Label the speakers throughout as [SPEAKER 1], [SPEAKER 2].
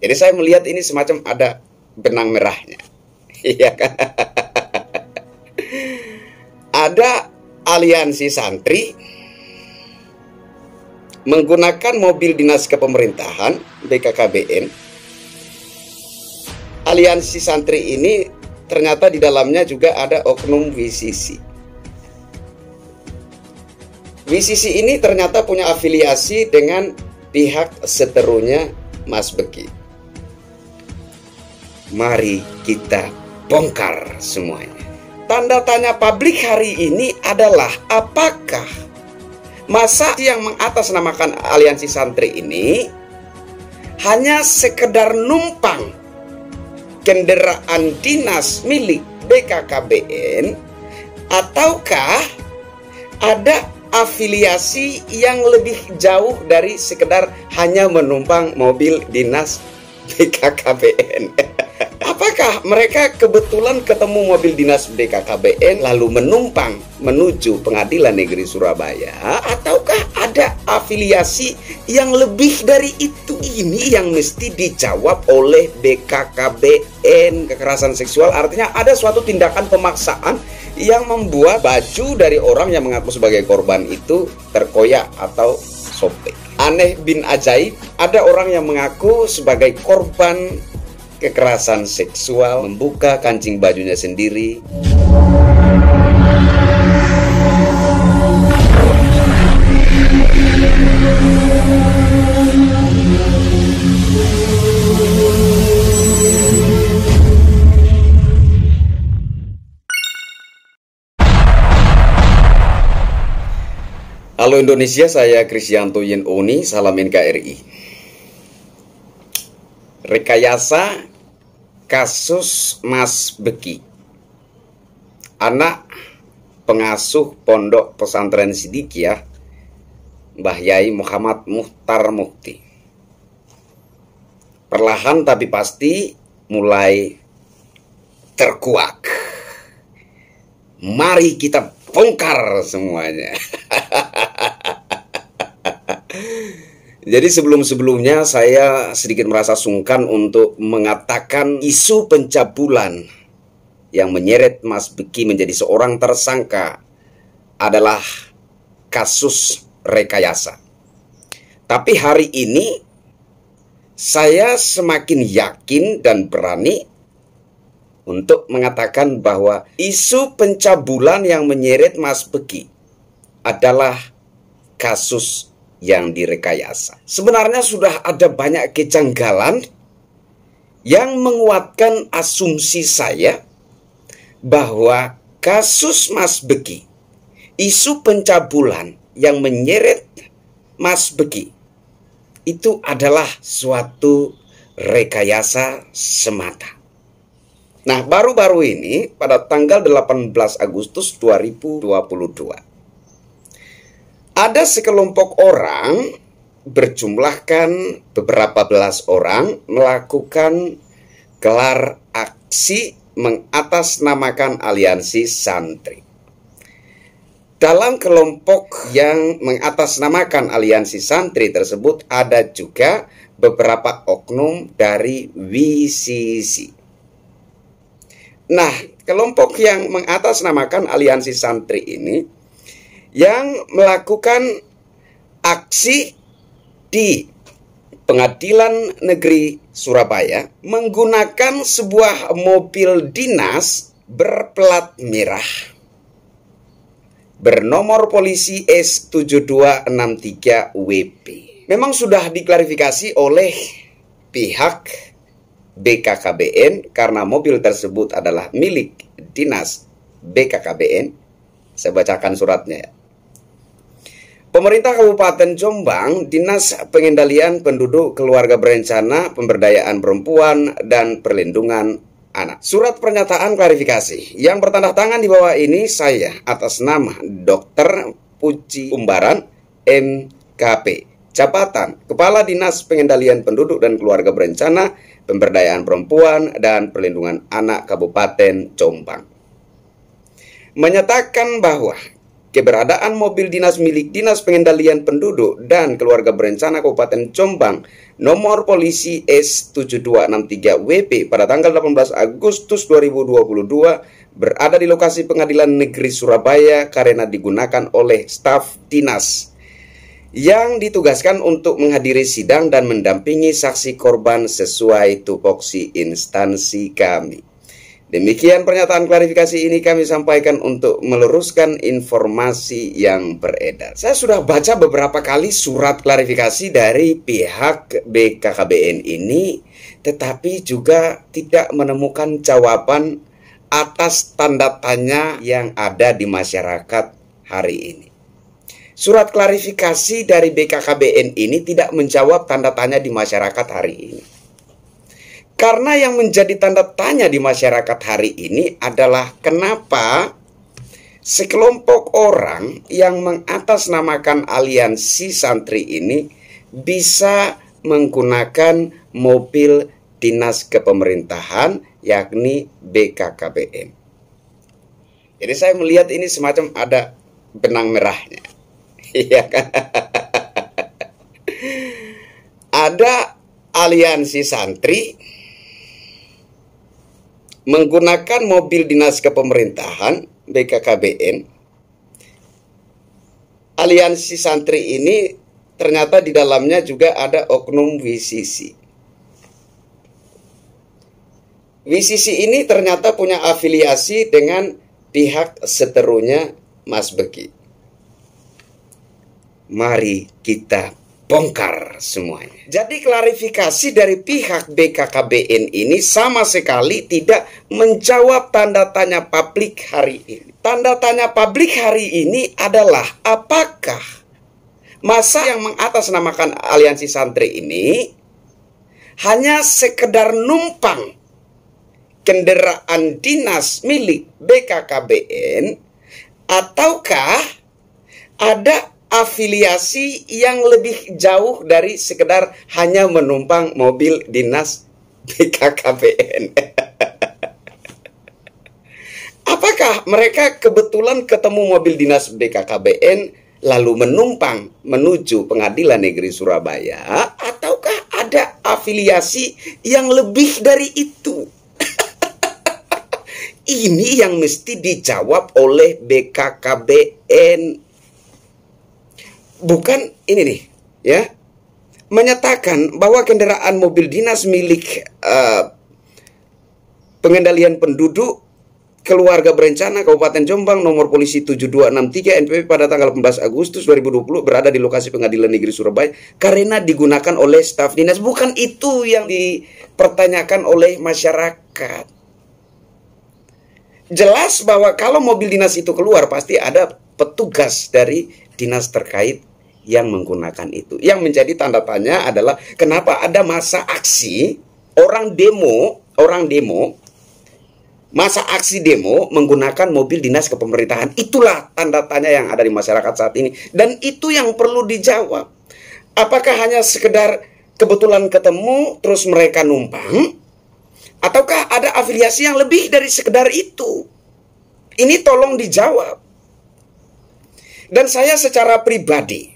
[SPEAKER 1] Jadi saya melihat ini semacam ada benang merahnya. Iya kan? Ada aliansi santri menggunakan mobil dinas kepemerintahan BKKBN. Aliansi santri ini ternyata di dalamnya juga ada oknum WCC. WCC ini ternyata punya afiliasi dengan pihak seterunya Mas Beki. Mari kita bongkar semuanya. Tanda tanya publik hari ini adalah apakah masa yang mengatasnamakan aliansi santri ini hanya sekedar numpang kendaraan dinas milik BKKBN, ataukah ada afiliasi yang lebih jauh dari sekedar hanya menumpang mobil dinas BKKBN? Apakah mereka kebetulan ketemu mobil dinas BKKBN lalu menumpang menuju Pengadilan Negeri Surabaya, ataukah ada afiliasi yang lebih dari itu? Ini yang mesti dijawab oleh BKKBN. Kekerasan seksual artinya ada suatu tindakan pemaksaan yang membuat baju dari orang yang mengaku sebagai korban itu terkoyak atau sobek. Aneh bin ajaib, ada orang yang mengaku sebagai korban kekerasan seksual membuka kancing bajunya sendiri. Halo Indonesia, saya Krisyanto Yen Oni, salam NKRI. Rekayasa kasus Mas Beki, anak pengasuh Pondok Pesantren Sidikiyah Mbah Yai Muhammad Muhtar Mukti, perlahan tapi pasti mulai terkuak. Mari kita bongkar semuanya. Jadi sebelum-sebelumnya saya sedikit merasa sungkan untuk mengatakan isu pencabulan yang menyeret Mas Beki menjadi seorang tersangka adalah kasus rekayasa. Tapi hari ini saya semakin yakin dan berani untuk mengatakan bahwa isu pencabulan yang menyeret Mas Beki adalah kasus yang direkayasa. Sebenarnya sudah ada banyak kejanggalan yang menguatkan asumsi saya bahwa kasus Mas Beki, isu pencabulan yang menyeret Mas Beki, itu adalah suatu rekayasa semata. Nah, baru-baru ini pada tanggal 18 Agustus 2022 ada sekelompok orang berjumlahkan beberapa belas orang melakukan gelar aksi mengatasnamakan aliansi santri. Dalam kelompok yang mengatasnamakan aliansi santri tersebut ada juga beberapa oknum dari WCC. Nah, kelompok yang mengatasnamakan aliansi santri ini yang melakukan aksi di Pengadilan Negeri Surabaya menggunakan sebuah mobil dinas berplat merah bernomor polisi S7263WP. Memang sudah diklarifikasi oleh pihak BKKBN karena mobil tersebut adalah milik dinas BKKBN. Saya bacakan suratnya ya. Pemerintah Kabupaten Jombang, Dinas Pengendalian Penduduk Keluarga Berencana, Pemberdayaan Perempuan, dan Perlindungan Anak. Surat pernyataan klarifikasi yang bertanda tangan di bawah ini saya atas nama Dr. Puji Umbaran, MKP, Jabatan Kepala Dinas Pengendalian Penduduk dan Keluarga Berencana, Pemberdayaan Perempuan, dan Perlindungan Anak Kabupaten Jombang, menyatakan bahwa keberadaan mobil dinas milik Dinas Pengendalian Penduduk dan Keluarga Berencana Kabupaten Jombang nomor polisi S7263WP pada tanggal 18 Agustus 2022 berada di lokasi Pengadilan Negeri Surabaya karena digunakan oleh staf dinas yang ditugaskan untuk menghadiri sidang dan mendampingi saksi korban sesuai tupoksi instansi kami. Demikian pernyataan klarifikasi ini kami sampaikan untuk meluruskan informasi yang beredar. Saya sudah baca beberapa kali surat klarifikasi dari pihak BKKBN ini, tetapi juga tidak menemukan jawaban atas tanda tanya yang ada di masyarakat hari ini. Surat klarifikasi dari BKKBN ini tidak menjawab tanda tanya di masyarakat hari ini. Karena yang menjadi tanda tanya di masyarakat hari ini adalah kenapa sekelompok orang yang mengatasnamakan aliansi santri ini bisa menggunakan mobil dinas kepemerintahan yakni BKKBN. Jadi saya melihat ini semacam ada benang merahnya. Iya kan? Ada aliansi santri menggunakan mobil dinas kepemerintahan BKKBN. Aliansi santri ini ternyata di dalamnya juga ada oknum WCC. WCC ini ternyata punya afiliasi dengan pihak seterunya Mas Beki. Mari kita bongkar semuanya. Jadi klarifikasi dari pihak BKKBN ini sama sekali tidak menjawab tanda tanya publik hari ini. Tanda tanya publik hari ini adalah apakah masa yang mengatasnamakan aliansi santri ini hanya sekedar numpang kendaraan dinas milik BKKBN ataukah ada afiliasi yang lebih jauh dari sekedar hanya menumpang mobil dinas BKKBN. Apakah mereka kebetulan ketemu mobil dinas BKKBN lalu menumpang menuju Pengadilan Negeri Surabaya, ataukah ada afiliasi yang lebih dari itu? Ini yang mesti dijawab oleh BKKBN. Bukan ini nih, ya, menyatakan bahwa kendaraan mobil dinas milik Pengendalian Penduduk Keluarga Berencana Kabupaten Jombang nomor polisi 7263 NPP pada tanggal 18 Agustus 2020 berada di lokasi Pengadilan Negeri Surabaya karena digunakan oleh staf dinas. Bukan itu yang dipertanyakan oleh masyarakat. Jelas bahwa kalau mobil dinas itu keluar pasti ada petugas dari dinas terkait yang menggunakan itu. Yang menjadi tanda tanya adalah kenapa ada masa aksi orang demo, masa aksi demo menggunakan mobil dinas kepemerintahan. Itulah tanda tanya yang ada di masyarakat saat ini. Dan itu yang perlu dijawab. Apakah hanya sekedar kebetulan ketemu terus mereka numpang? Ataukah ada afiliasi yang lebih dari sekedar itu? Ini tolong dijawab. Dan saya secara pribadi,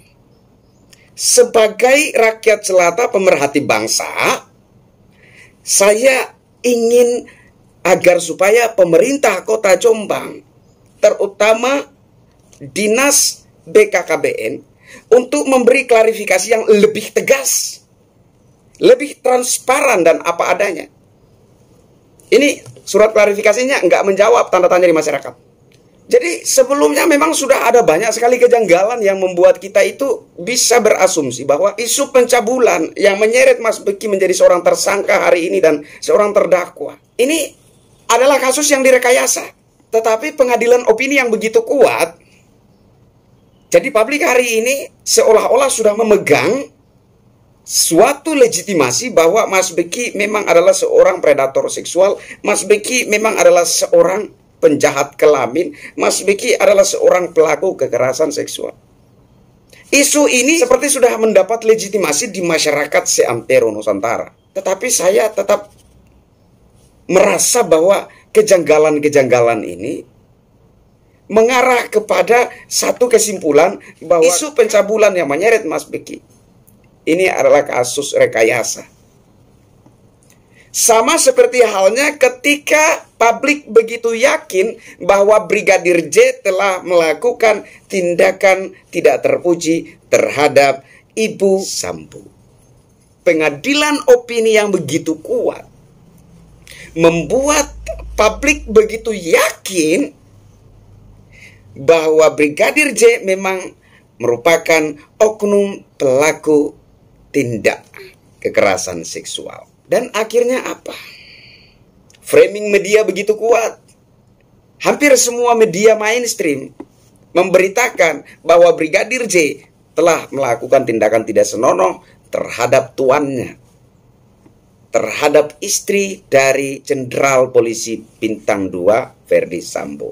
[SPEAKER 1] sebagai rakyat jelata pemerhati bangsa, saya ingin agar supaya pemerintah Kota Jombang, terutama Dinas BKKBN, untuk memberi klarifikasi yang lebih tegas, lebih transparan dan apa adanya. Ini surat klarifikasinya nggak menjawab tanda tanya di masyarakat. Jadi sebelumnya memang sudah ada banyak sekali kejanggalan yang membuat kita itu bisa berasumsi bahwa isu pencabulan yang menyeret Mas Beki menjadi seorang tersangka hari ini dan seorang terdakwa. Ini adalah kasus yang direkayasa. Tetapi pengadilan opini yang begitu kuat, jadi publik hari ini seolah-olah sudah memegang suatu legitimasi bahwa Mas Beki memang adalah seorang predator seksual, Mas Beki memang adalah seorang penjahat kelamin, Mas Beki adalah seorang pelaku kekerasan seksual. Isu ini seperti sudah mendapat legitimasi di masyarakat seantero Nusantara. Tetapi saya tetap merasa bahwa kejanggalan-kejanggalan ini mengarah kepada satu kesimpulan bahwa isu pencabulan yang menyeret Mas Beki ini adalah kasus rekayasa. Sama seperti halnya ketika publik begitu yakin bahwa Brigadir J telah melakukan tindakan tidak terpuji terhadap Ibu Sambo. Pengadilan opini yang begitu kuat membuat publik begitu yakin bahwa Brigadir J memang merupakan oknum pelaku tindak kekerasan seksual. Dan akhirnya apa? Framing media begitu kuat. Hampir semua media mainstream memberitakan bahwa Brigadir J telah melakukan tindakan tidak senonoh terhadap tuannya, terhadap istri dari Jenderal Polisi Bintang 2 Verdi Sambo.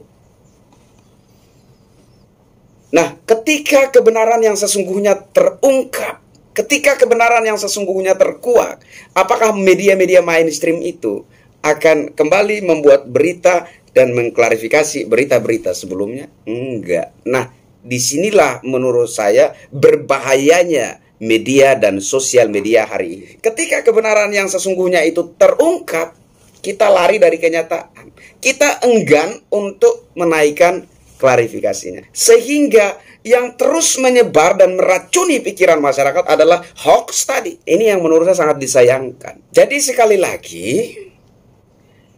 [SPEAKER 1] Nah, ketika kebenaran yang sesungguhnya terungkap, ketika kebenaran yang sesungguhnya terkuak, apakah media-media mainstream itu akan kembali membuat berita dan mengklarifikasi berita-berita sebelumnya? Enggak. Nah, disinilah menurut saya berbahayanya media dan sosial media hari ini. Ketika kebenaran yang sesungguhnya itu terungkap, kita lari dari kenyataan. Kita enggan untuk menaikkan klarifikasinya. Sehingga yang terus menyebar dan meracuni pikiran masyarakat adalah hoax tadi. Ini yang menurut saya sangat disayangkan. Jadi sekali lagi,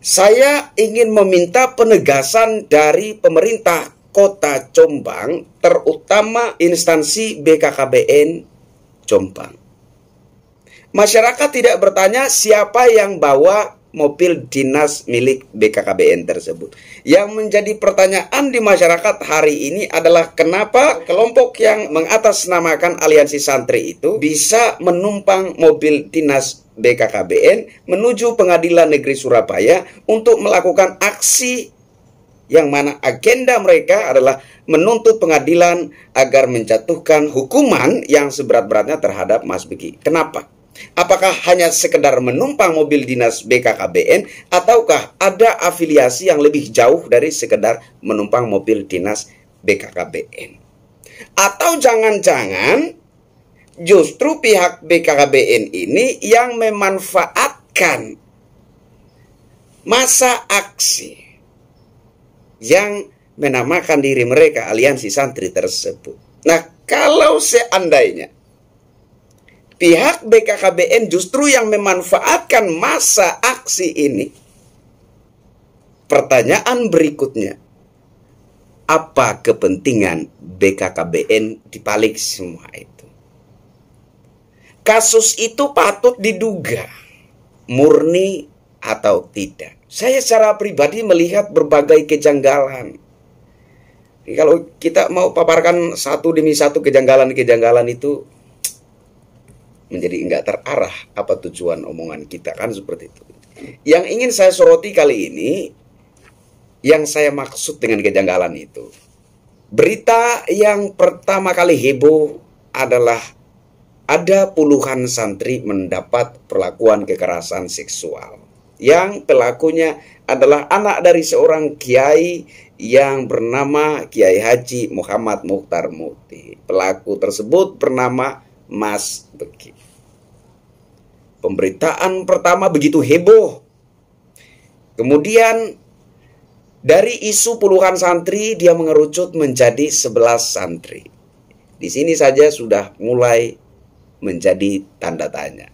[SPEAKER 1] saya ingin meminta penegasan dari pemerintah Kota Jombang, terutama instansi BKKBN Jombang. Masyarakat tidak bertanya siapa yang bawa mobil dinas milik BKKBN tersebut. Yang menjadi pertanyaan di masyarakat hari ini adalah kenapa kelompok yang mengatasnamakan aliansi santri itu bisa menumpang mobil dinas BKKBN menuju Pengadilan Negeri Surabaya untuk melakukan aksi yang mana agenda mereka adalah menuntut pengadilan agar menjatuhkan hukuman yang seberat-beratnya terhadap Mas Beki. Kenapa? Apakah hanya sekedar menumpang mobil dinas BKKBN ataukah ada afiliasi yang lebih jauh dari sekedar menumpang mobil dinas BKKBN? Atau jangan-jangan justru pihak BKKBN ini yang memanfaatkan masa aksi yang menamakan diri mereka aliansi santri tersebut. Nah, kalau seandainya pihak BKKBN justru yang memanfaatkan masa aksi ini, pertanyaan berikutnya, apa kepentingan BKKBN di balik semua itu? Kasus itu patut diduga murni atau tidak. Saya secara pribadi melihat berbagai kejanggalan. Kalau kita mau paparkan satu demi satu kejanggalan-kejanggalan itu menjadi enggak terarah apa tujuan omongan kita, kan seperti itu. Yang ingin saya soroti kali ini, yang saya maksud dengan kejanggalan itu, berita yang pertama kali heboh adalah ada puluhan santri mendapat perlakuan kekerasan seksual. Yang pelakunya adalah anak dari seorang kiai yang bernama Kiai Haji Muhammad Mukhtar Mukti. Pelaku tersebut bernama Mas Beki. Pemberitaan pertama begitu heboh. Kemudian dari isu puluhan santri dia mengerucut menjadi 11 santri. Di sini saja sudah mulai menjadi tanda tanya.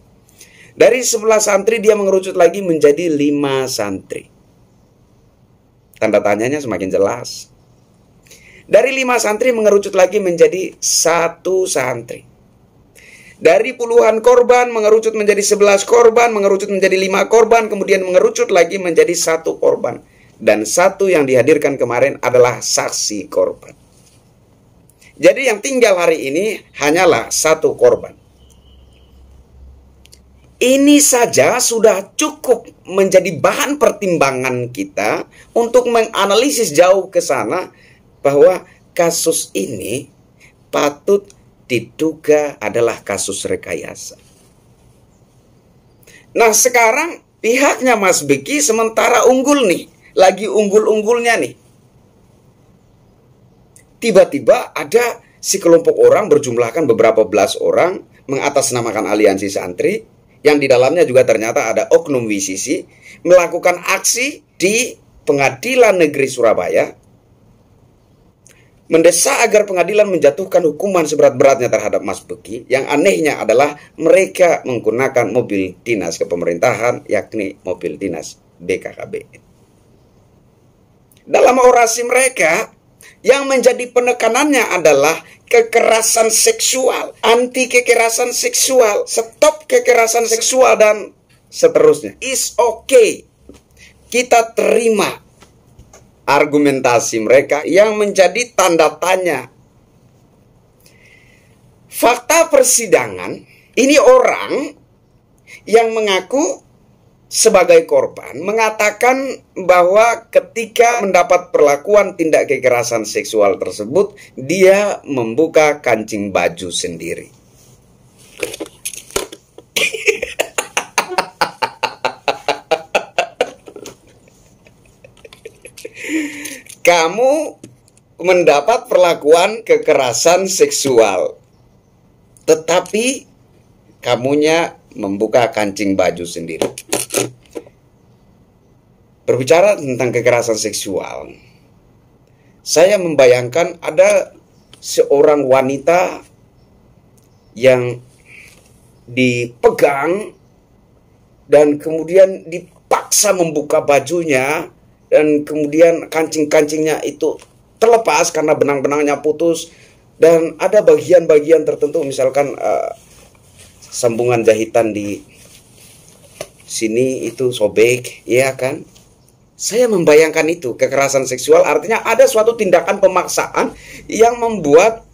[SPEAKER 1] Dari 11 santri dia mengerucut lagi menjadi 5 santri. Tanda tanyanya semakin jelas. Dari 5 santri mengerucut lagi menjadi 1 santri. Dari puluhan korban mengerucut menjadi 11 korban, mengerucut menjadi 5 korban, kemudian mengerucut lagi menjadi 1 korban. Dan 1 yang dihadirkan kemarin adalah saksi korban. Jadi yang tinggal hari ini hanyalah 1 korban. Ini saja sudah cukup menjadi bahan pertimbangan kita untuk menganalisis jauh ke sana bahwa kasus ini patut diduga adalah kasus rekayasa. Nah, sekarang pihaknya Mas Beki sementara unggul nih, lagi unggul-unggulnya nih. tiba-tiba ada sekelompok orang berjumlahkan beberapa belas orang mengatasnamakan aliansi santri yang di dalamnya juga ternyata ada oknum WCC melakukan aksi di Pengadilan Negeri Surabaya mendesak agar pengadilan menjatuhkan hukuman seberat-beratnya terhadap Mas Beki. Yang anehnya adalah mereka menggunakan mobil dinas kepemerintahan, yakni mobil dinas BKKBN. Dalam orasi mereka, yang menjadi penekanannya adalah kekerasan seksual, anti kekerasan seksual, stop kekerasan seksual, dan seterusnya. Is okay. Kita terima argumentasi mereka yang menjadi tanda tanya. Fakta persidangan, ini orang yang mengaku sebagai korban mengatakan bahwa ketika mendapat perlakuan tindak kekerasan seksual tersebut, dia membuka kancing baju sendiri. Kamu mendapat perlakuan kekerasan seksual, tetapi kamunya membuka kancing baju sendiri. Berbicara tentang kekerasan seksual, saya membayangkan ada seorang wanita yang dipegang dan kemudian dipaksa membuka bajunya, dan kemudian kancing-kancingnya itu terlepas karena benang-benangnya putus, dan ada bagian-bagian tertentu, misalkan sambungan jahitan di sini itu sobek, ya kan? Saya membayangkan itu kekerasan seksual, artinya ada suatu tindakan pemaksaan yang membuat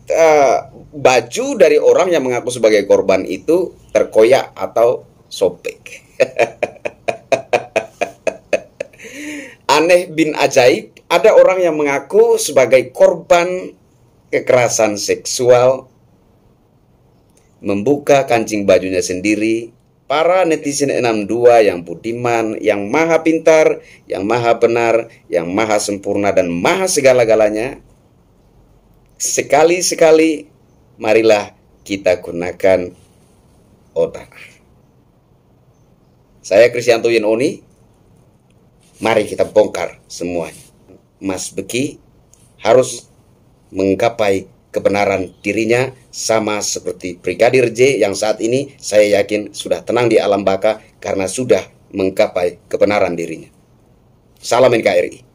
[SPEAKER 1] baju dari orang yang mengaku sebagai korban itu terkoyak atau sobek. Aneh bin ajaib, ada orang yang mengaku sebagai korban kekerasan seksual, membuka kancing bajunya sendiri. Para netizen 62 yang budiman, yang maha pintar, yang maha benar, yang maha sempurna, dan maha segala-galanya, sekali-sekali marilah kita gunakan otak. Saya Kristianto Yenoni, mari kita bongkar semuanya. Mas Beki harus menggapai kebenaran dirinya, sama seperti Brigadir J yang saat ini saya yakin sudah tenang di alam baka karena sudah menggapai kebenaran dirinya. Salam NKRI.